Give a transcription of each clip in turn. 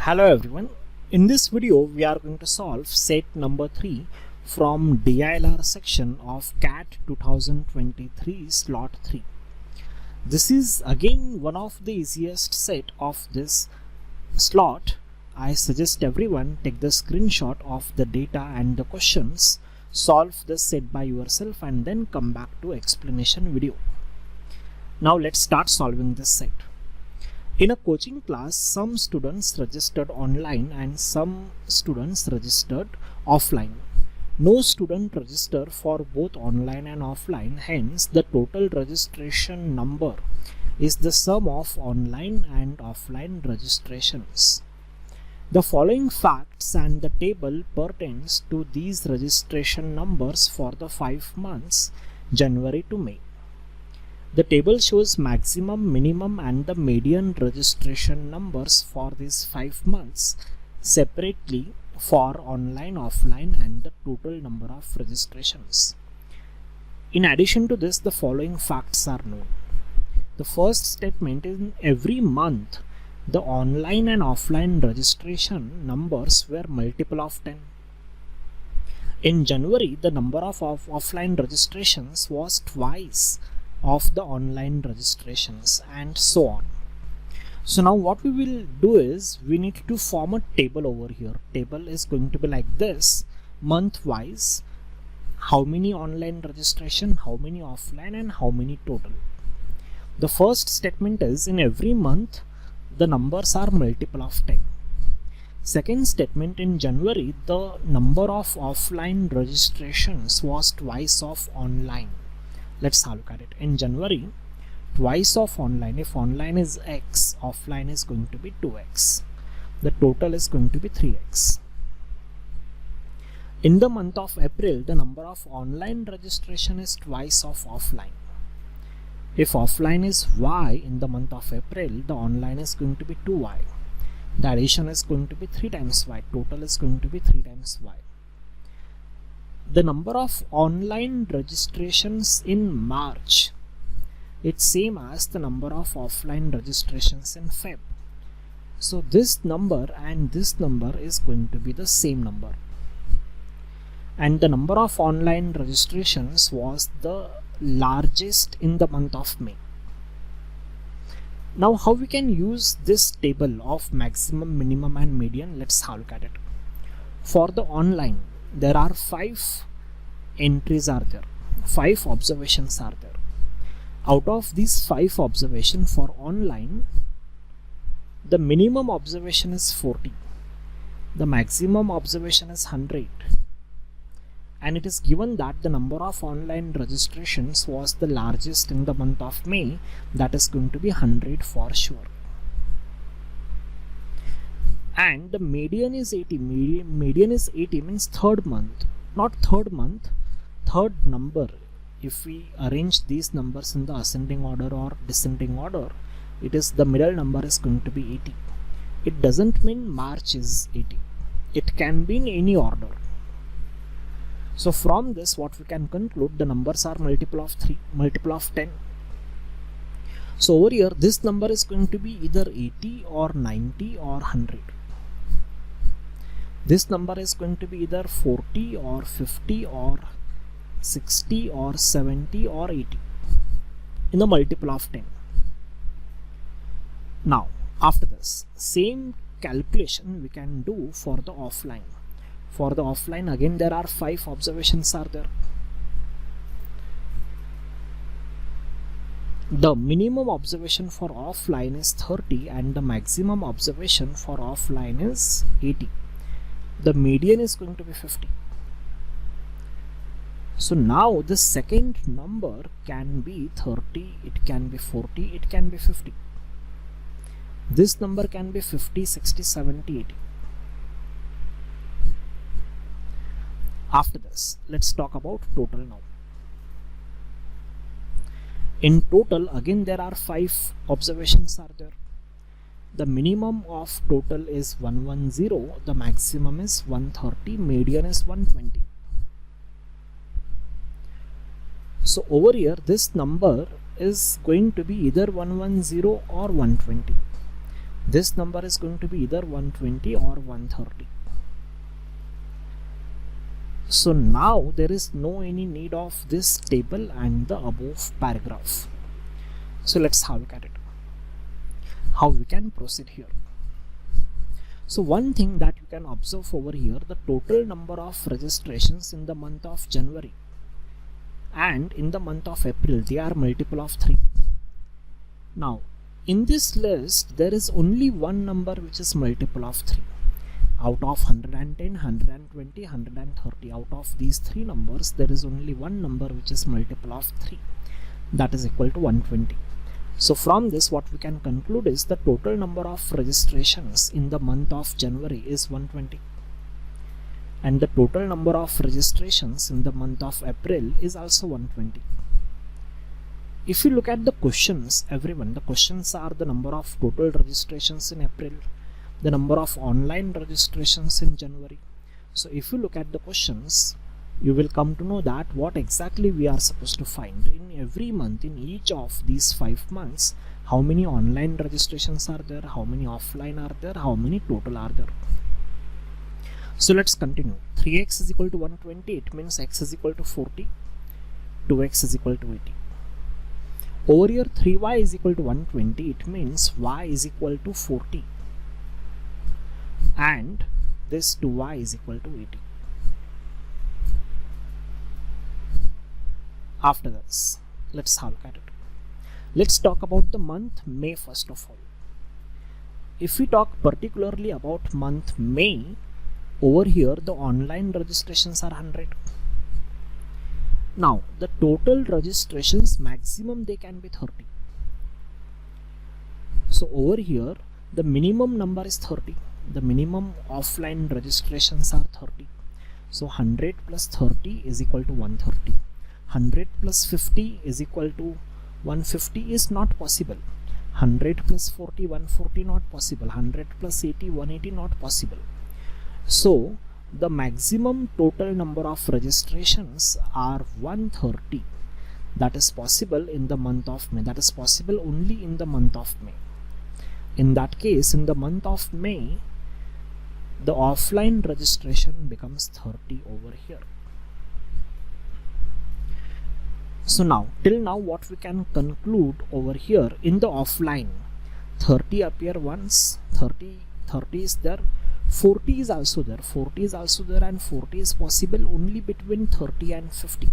Hello everyone. In this video we are going to solve set number 3 from DILR section of CAT 2023 slot 3. This is again one of the easiest set of this slot. I suggest everyone take the screenshot of the data and the questions, solve this set by yourself and then come back to explanation video. Now let's start solving this set. In a coaching class, some students registered online and some students registered offline. No student registered for both online and offline, hence the total registration number is the sum of online and offline registrations. The following facts and the table pertains to these registration numbers for the 5 months, January to May. The table shows maximum, minimum and the median registration numbers for these 5 months separately for online, offline and the total number of registrations. In addition to this, the following facts are known. The first statement is in every month the online and offline registration numbers were multiple of 10. In January, the number of offline registrations was twice of the online registrations and so on. So now what we will do is we need to form a table over here. Table is going to be like this: month wise, how many online registration, how many offline and how many total. The first statement is in every month the numbers are multiple of 10. Second statement, in January the number of offline registrations was twice of online. Let's have a look at it. In January, twice of online. If online is x, offline is going to be 2x. The total is going to be 3x. In the month of April, the number of online registration is twice of offline. If offline is y in the month of April, the online is going to be 2y. The addition is going to be 3 times y. Total is going to be 3 times y. The number of online registrations in March, it's same as the number of offline registrations in Feb. So this number and this number is going to be the same number. And the number of online registrations was the largest in the month of May. Now how we can use this table of maximum, minimum and median? Let's have a look at it. For the online, there are 5 entries are there, 5 observations are there. Out of these 5 observations for online, the minimum observation is 40, the maximum observation is 100, and it is given that the number of online registrations was the largest in the month of May, that is going to be 100 for sure. And the median is 80. Median is 80 means third month, not third month, third number. If we arrange these numbers in the ascending order or descending order, it is the middle number is going to be 80. It doesn't mean March is 80. It can be in any order. So from this what we can conclude, the numbers are multiple of 3, multiple of 10. So over here this number is going to be either 80 or 90 or 100. This number is going to be either 40 or 50 or 60 or 70 or 80 in the multiple of 10. Now after this, same calculation we can do for the offline. For the offline again there are 5 observations are there. The minimum observation for offline is 30 and the maximum observation for offline is 80. The median is going to be 50. So now the second number can be 30, it can be 40, it can be 50. This number can be 50, 60, 70, 80. After this, let's talk about total now. In total, again there are 5 observations are there. The minimum of total is 110, the maximum is 130, median is 120. So over here this number is going to be either 110 or 120. this number is going to be either 120 or 130. So now there is no any need of this table and the above paragraph. So let's have a look at it, how we can proceed here. So one thing that you can observe over here, the total number of registrations in the month of January and in the month of April, they are multiple of 3. Now in this list there is only one number which is multiple of 3. Out of 110, 120, 130, out of these 3 numbers, there is only one number which is multiple of 3, that is equal to 120. So from this, what we can conclude is the total number of registrations in the month of January is 120, and the total number of registrations in the month of April is also 120. If you look at the questions, everyone, the questions are the number of total registrations in April, the number of online registrations in January. So if you look at the questions, you will come to know that what exactly we are supposed to find in every month, in each of these 5 months, how many online registrations are there, how many offline are there, how many total are there. So let's continue. 3x is equal to 120, it means x is equal to 40, 2x is equal to 80. Over here 3y is equal to 120, it means y is equal to 40, and this 2y is equal to 80. After this, let's have a look at it. Let's talk about the month May first of all. If we talk particularly about month May, over here the online registrations are 100. Now the total registrations maximum they can be 30. So over here the minimum number is 30. The minimum offline registrations are 30. So 100 plus 30 is equal to 130. 100 plus 50 is equal to 150 is not possible. 100 plus 40, 140 not possible. 100 plus 80, 180 not possible. So the maximum total number of registrations are 130. That is possible in the month of May. That is possible only in the month of May. In that case, in the month of May, the offline registration becomes 30 over here. So now, till now what we can conclude over here, in the offline, 30 appear once, 30 is there, 40 is also there, 40 is also there, and 40 is possible only between 30 and 50.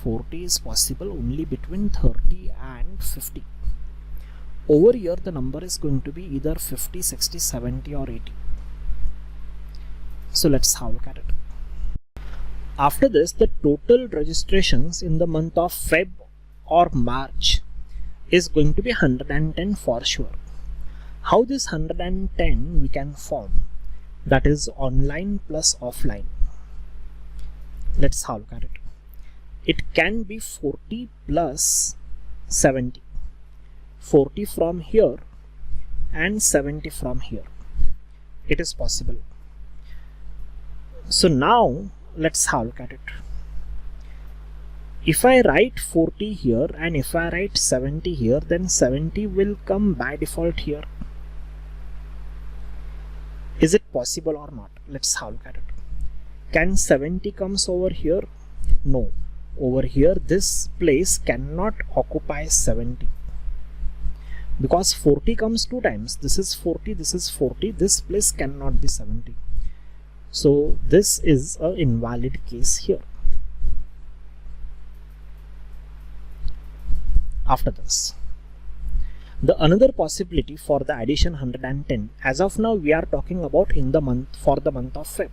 40 is possible only between 30 and 50. Over here the number is going to be either 50, 60, 70 or 80. So let's have a look at it. After this, the total registrations in the month of Feb or March is going to be 110 for sure. How this 110 we can form? That is online plus offline. Let's have a look at it. It can be 40 plus 70. 40 from here and 70 from here. It is possible. So now let's have a look at it. If I write 40 here and if I write 70 here, then 70 will come by default here. Is it possible or not? Let's have a look at it. Can 70 comes over here? No. Over here this place cannot occupy 70. Because 40 comes 2 times. This is 40, this is 40. This place cannot be 70. So this is an invalid case here. After this, the another possibility for the addition 110, as of now we are talking about in the month, for the month of Feb.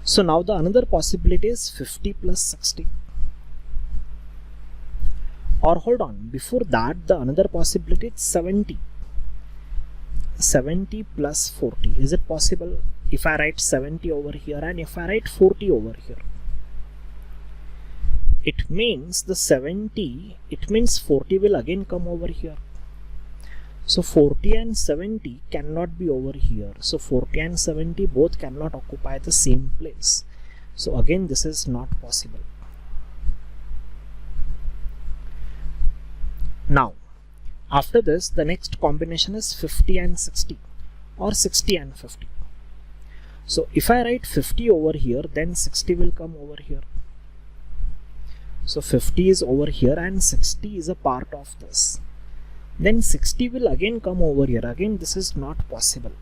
So now the another possibility is 50 plus 60. Or hold on, before that the another possibility is 70. 70 plus 40. Is it possible? If I write 70 over here and if I write 40 over here, it means the 70, it means 40 will again come over here. So 40 and 70 cannot be over here. So 40 and 70 both cannot occupy the same place. So again this is not possible. Now After this, the next combination is 50 and 60 or 60 and 50. So if I write 50 over here, then 60 will come over here. So 50 is over here and 60 is a part of this. Then 60 will again come over here. Again, this is not possible.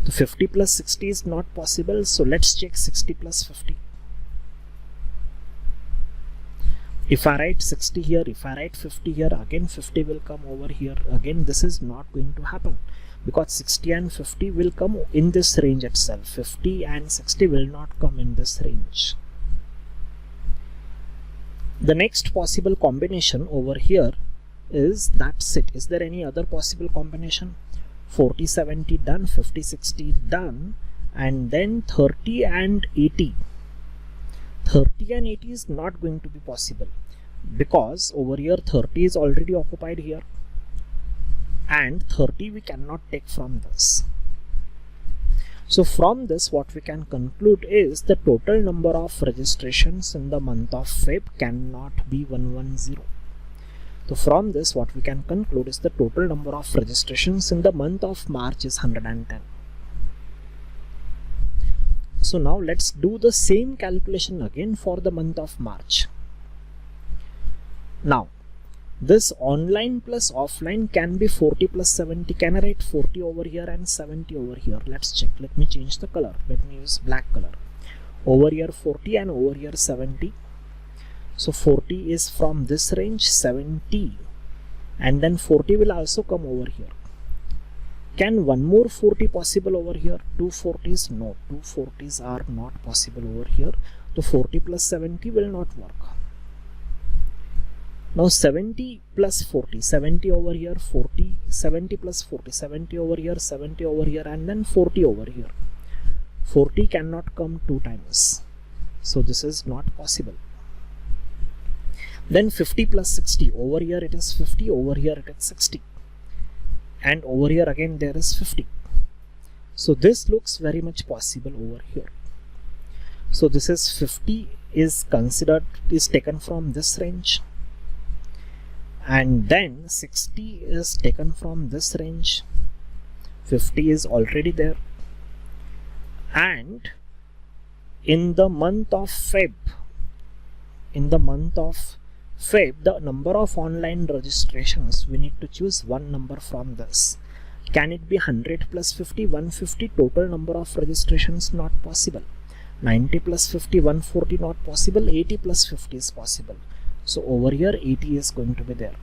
So 50 plus 60 is not possible. So let's check 60 plus 50. If I write 60 here, if I write 50 here, again 50 will come over here. Again, this is not going to happen because 60 and 50 will come in this range itself. 50 and 60 will not come in this range. The next possible combination over here is that's it. Is there any other possible combination? 40 70 done, 50 60 done, and then 30 and 80. 30 and 80 is not going to be possible because over here 30 is already occupied here and 30 we cannot take from this. So from this what we can conclude is the total number of registrations in the month of Feb cannot be 110. So from this what we can conclude is the total number of registrations in the month of March is 110. So now let's do the same calculation again for the month of March. Now this online plus offline can be 40 plus 70. Can I write 40 over here and 70 over here? Let's check. Let me change the color. Let me use black color. Over here 40 and over here 70. So 40 is from this range, 70, and then 40 will also come over here. Can one more 40 possible over here? 2 40s? No, 2 40s are not possible over here. So 40 plus 70 will not work. Now 70 plus 40, 70 over here, 40, 70 plus 40, 70 over here, 70 over here, and then 40 over here. 40 cannot come 2 times. So this is not possible. Then 50 plus 60, over here it is 50, over here it is 60. And over here again there is 50. So this looks very much possible over here. So this is 50 is taken from this range. And then 60 is taken from this range. 50 is already there. And in the month of Feb, the number of online registrations, we need to choose one number from this. Can it be 100 plus 50, 150? Total number of registrations not possible. 90 plus 50, 140 not possible. 80 plus 50 is possible. So over here 80 is going to be there.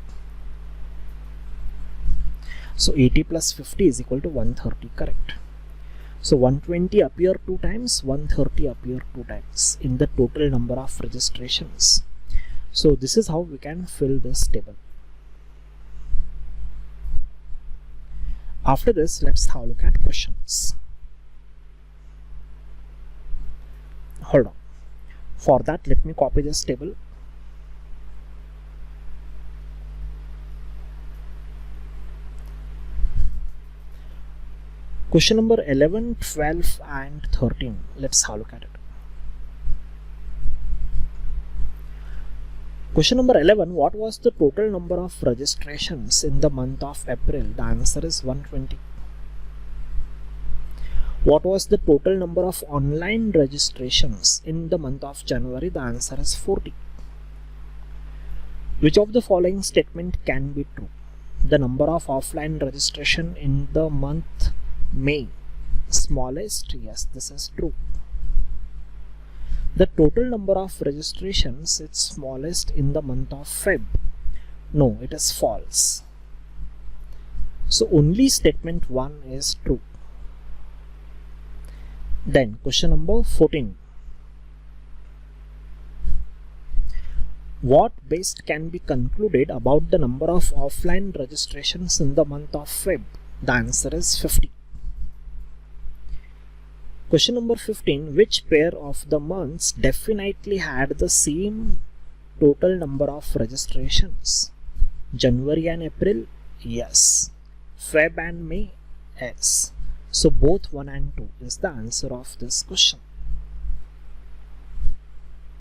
So 80 plus 50 is equal to 130, correct. So 120 appear 2 times, 130 appear 2 times in the total number of registrations. So this is how we can fill this table. After this, let's have a look at questions. Hold on. For that, let me copy this table. Question number 11, 12 and 13. Let's have a look at it. Question number 11, what was the total number of registrations in the month of April? The answer is 120. What was the total number of online registrations in the month of January? The answer is 40. Which of the following statement can be true? The number of offline registration in the month May, smallest? Yes, this is true. The total number of registrations is smallest in the month of Feb. No, it is false. So only statement 1 is true. Then question number 14. What best can be concluded about the number of offline registrations in the month of Feb? The answer is 50. Question number 15. Which pair of the months definitely had the same total number of registrations? January and April? Yes. Feb and May? Yes. So both 1 and 2 is the answer of this question.